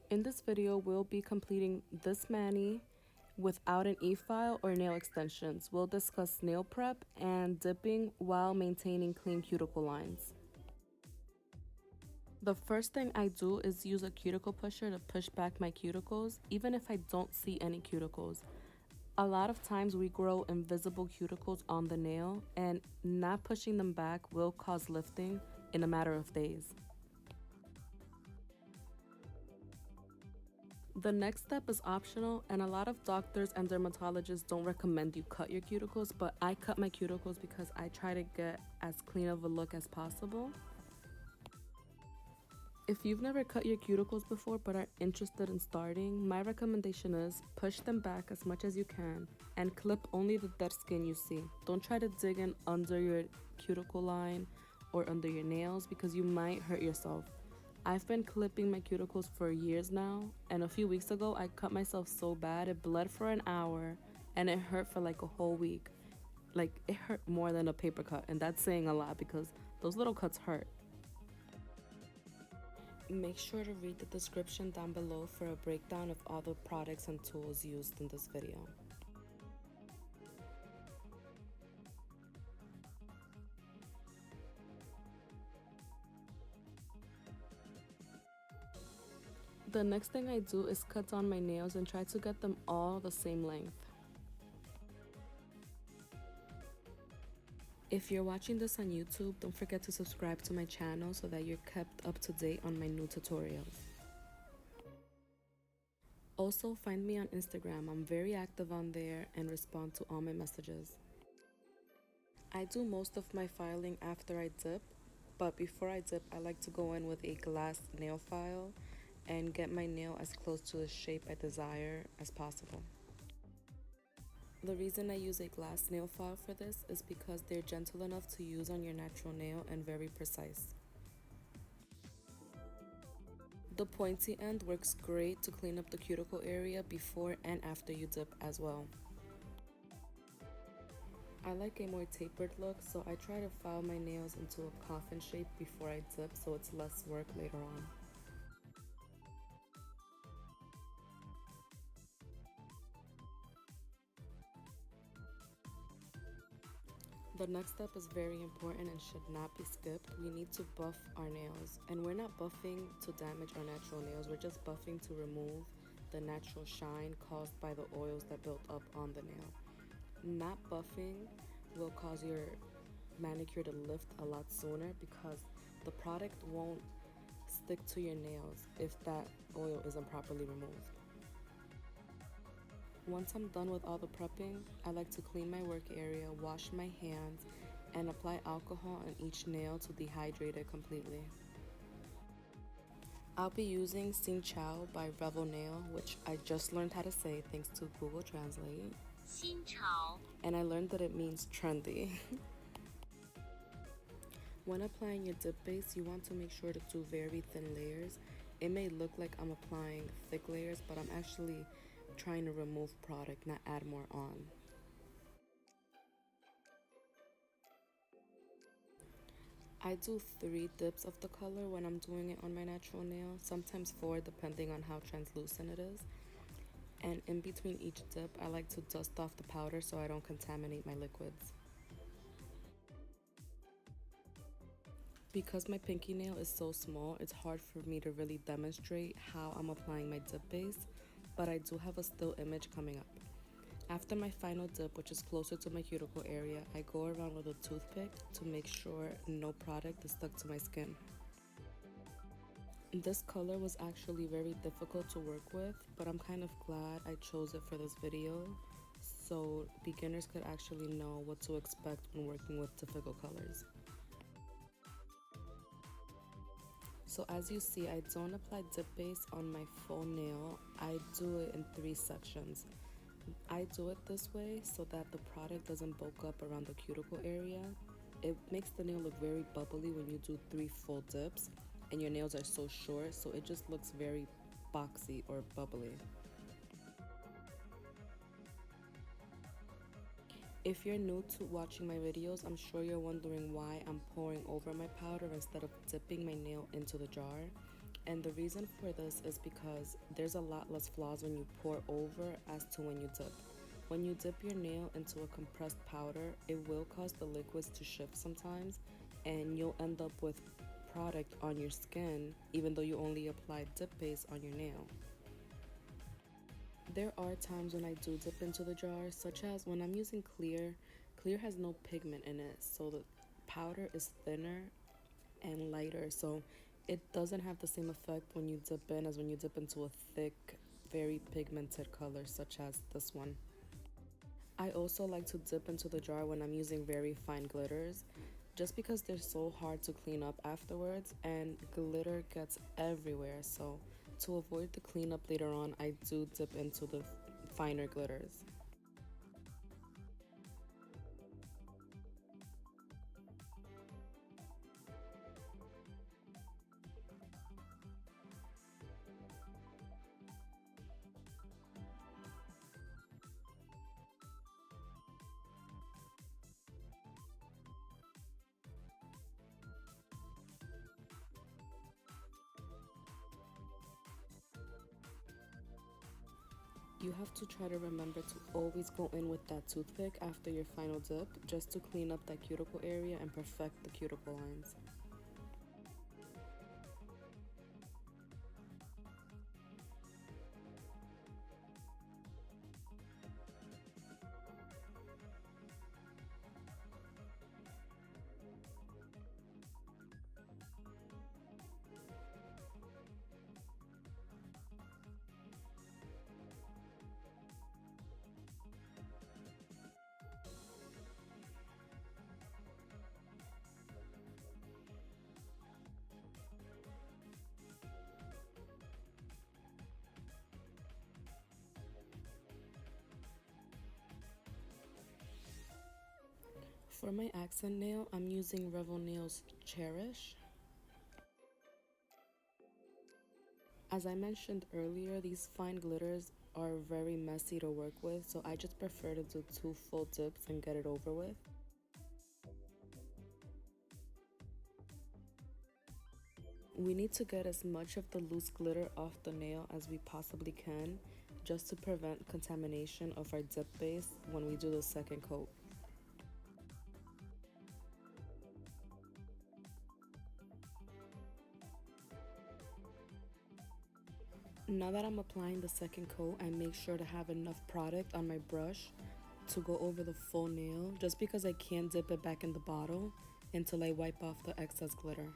In this video, we'll be completing this mani without an e-file or nail extensions. We'll discuss nail prep and dipping while maintaining clean cuticle lines. The first thing I do is use a cuticle pusher to push back my cuticles, even if I don't see any cuticles. A lot of times we grow invisible cuticles on the nail, and not pushing them back will cause lifting in a matter of days. The next step is optional, and a lot of doctors and dermatologists don't recommend you cut your cuticles, but I cut my cuticles because I try to get as clean of a look as possible. If you've never cut your cuticles before but are interested in starting, my recommendation is push them back as much as you can and clip only the dead skin you see. Don't try to dig in under your cuticle line or under your nails because you might hurt yourself. I've been clipping my cuticles for years now, and a few weeks ago I cut myself so bad it bled for an hour and it hurt for like a whole week. Like, it hurt more than a paper cut, and that's saying a lot because those little cuts hurt. Make sure to read the description down below for a breakdown of all the products and tools used in this video. The next thing I do is cut down my nails and try to get them all the same length. If you're watching this on YouTube, don't forget to subscribe to my channel so that you're kept up to date on my new tutorials. Also, find me on Instagram. I'm very active on there and respond to all my messages. I do most of my filing after I dip, but before I dip, I like to go in with a glass nail file and get my nail as close to the shape I desire as possible. The reason I use a glass nail file for this is because they're gentle enough to use on your natural nail and very precise. The pointy end works great to clean up the cuticle area before and after you dip as well. I like a more tapered look, so I try to file my nails into a coffin shape before I dip so it's less work later on. The next step is very important and should not be skipped. We need to buff our nails, and we're not buffing to damage our natural nails, we're just buffing to remove the natural shine caused by the oils that built up on the nail. Not buffing will cause your manicure to lift a lot sooner because the product won't stick to your nails if that oil isn't properly removed. Once I'm done with all the prepping, I like to clean my work area, wash my hands, and apply alcohol on each nail to dehydrate it completely. I'll be using 𝐥𝐢𝐧𝐤 by Revel Nail, which I just learned how to say thanks to Google Translate. 新潮 And I learned that it means trendy. When applying your dip base, you want to make sure to do very thin layers. It may look like I'm applying thick layers, but I'm actually trying to remove product, not add more on. I do 3 dips of the color when I'm doing it on my natural nail, sometimes 4 depending on how translucent it is. And in between each dip, I like to dust off the powder so I don't contaminate my liquids. Because my pinky nail is so small, it's hard for me to really demonstrate how I'm applying my dip base, but I do have a still image coming up. After my final dip, which is closer to my cuticle area, I go around with a toothpick to make sure no product is stuck to my skin. This color was actually very difficult to work with, but I'm kind of glad I chose it for this video so beginners could actually know what to expect when working with difficult colors. So as you see, I don't apply dip base on my full nail. I do it in 3 sections. I do it this way so that the product doesn't bulk up around the cuticle area. It makes the nail look very bubbly when you do 3 full dips and your nails are so short, so it just looks very boxy or bubbly. If you're new to watching my videos, I'm sure you're wondering why I'm pouring over my powder instead of dipping my nail into the jar. And the reason for this is because there's a lot less flaws when you pour over as to when you dip. When you dip your nail into a compressed powder, it will cause the liquids to shift sometimes, and you'll end up with product on your skin even though you only applied dip base on your nail. There are times when I do dip into the jar, such as when I'm using clear. Clear has no pigment in it, so the powder is thinner and lighter, so it doesn't have the same effect when you dip in as when you dip into a thick, very pigmented color such as this one. I also like to dip into the jar when I'm using very fine glitters, just because they're so hard to clean up afterwards and glitter gets everywhere. So to avoid the cleanup later on, I do dip into the finer glitters. You have to try to remember to always go in with that toothpick after your final dip, just to clean up that cuticle area and perfect the cuticle lines. For my accent nail, I'm using Revel Nails Cherish. As I mentioned earlier, these fine glitters are very messy to work with, so I just prefer to do 2 full dips and get it over with. We need to get as much of the loose glitter off the nail as we possibly can, just to prevent contamination of our dip base when we do the second coat. Now that I'm applying the second coat, I make sure to have enough product on my brush to go over the full nail, just because I can't dip it back in the bottle until I wipe off the excess glitter.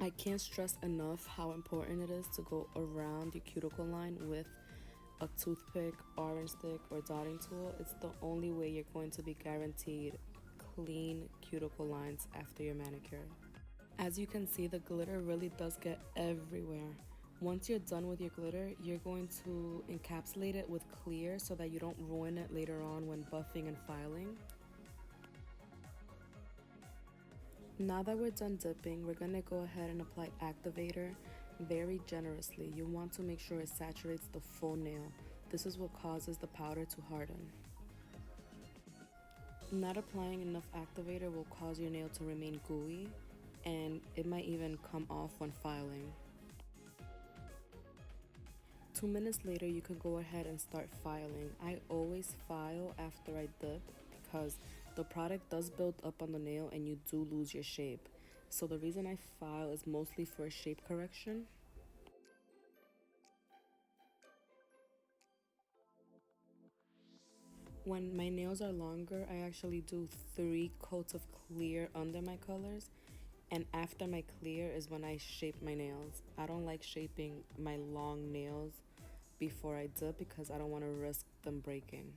I can't stress enough how important it is to go around your cuticle line with a toothpick, orange stick, or dotting tool. It's the only way you're going to be guaranteed clean cuticle lines after your manicure. As you can see, the glitter really does get everywhere. Once you're done with your glitter, you're going to encapsulate it with clear so that you don't ruin it later on when buffing and filing. Now that we're done dipping, we're going to go ahead and apply activator very generously. You want to make sure it saturates the full nail. This is what causes the powder to harden. Not applying enough activator will cause your nail to remain gooey, and it might even come off when filing. 2 minutes later, you can go ahead and start filing. I always file after I dip because the product does build up on the nail and you do lose your shape. So the reason I file is mostly for shape correction. When my nails are longer, I actually do 3 coats of clear under my colors. And after my clear is when I shape my nails. I don't like shaping my long nails before I dip because I don't want to risk them breaking.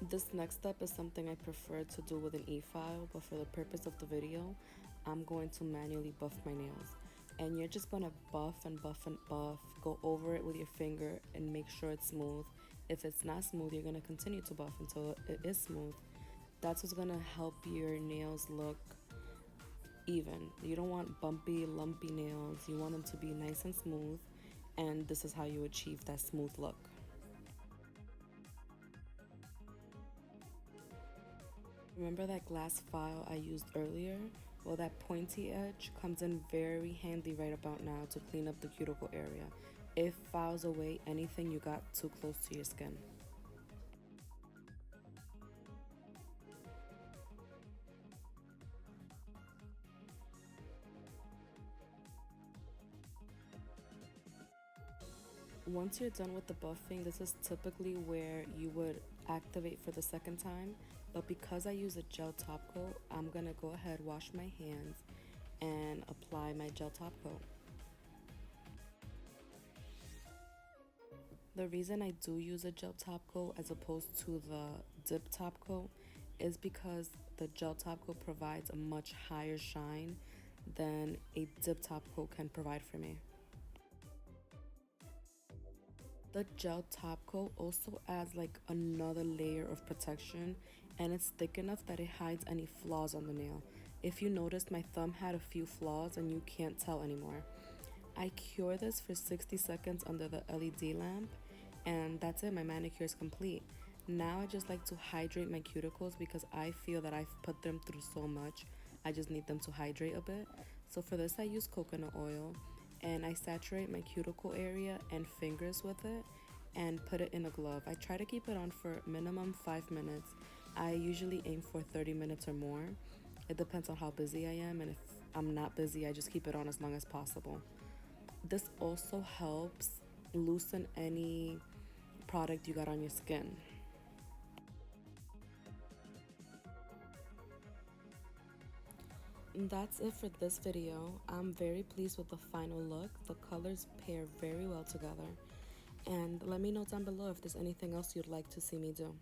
This next step is something I prefer to do with an e-file, but for the purpose of the video, I'm going to manually buff my nails. And you're just gonna buff and buff and buff, go over it with your finger and make sure it's smooth. If it's not smooth, you're gonna continue to buff until it is smooth. That's what's gonna help your nails look even. You don't want bumpy, lumpy nails. You want them to be nice and smooth, and this is how you achieve that smooth look. Remember that glass file I used earlier? Well, that pointy edge comes in very handy right about now to clean up the cuticle area. It files away anything you got too close to your skin. Once you're done with the buffing, this is typically where you would activate for the second time, but because I use a gel top coat, I'm gonna go ahead, wash my hands, and apply my gel top coat. The reason I do use a gel top coat as opposed to the dip top coat is because the gel top coat provides a much higher shine than a dip top coat can provide for me. The gel top coat also adds like another layer of protection, and it's thick enough that it hides any flaws on the nail. If you noticed, my thumb had a few flaws and you can't tell anymore. I cure this for 60 seconds under the LED lamp, and that's it. My manicure is complete. Now I just like to hydrate my cuticles because I feel that I've put them through so much. I just need them to hydrate a bit. So for this I use coconut oil, and I saturate my cuticle area and fingers with it and put it in a glove. I try to keep it on for minimum 5 minutes. I usually aim for 30 minutes or more. It depends on how busy I am, and if I'm not busy, I just keep it on as long as possible. This also helps loosen any product you got on your skin. And that's it for this video. I'm very pleased with the final look. The colors pair very well together. And let me know down below if there's anything else you'd like to see me do.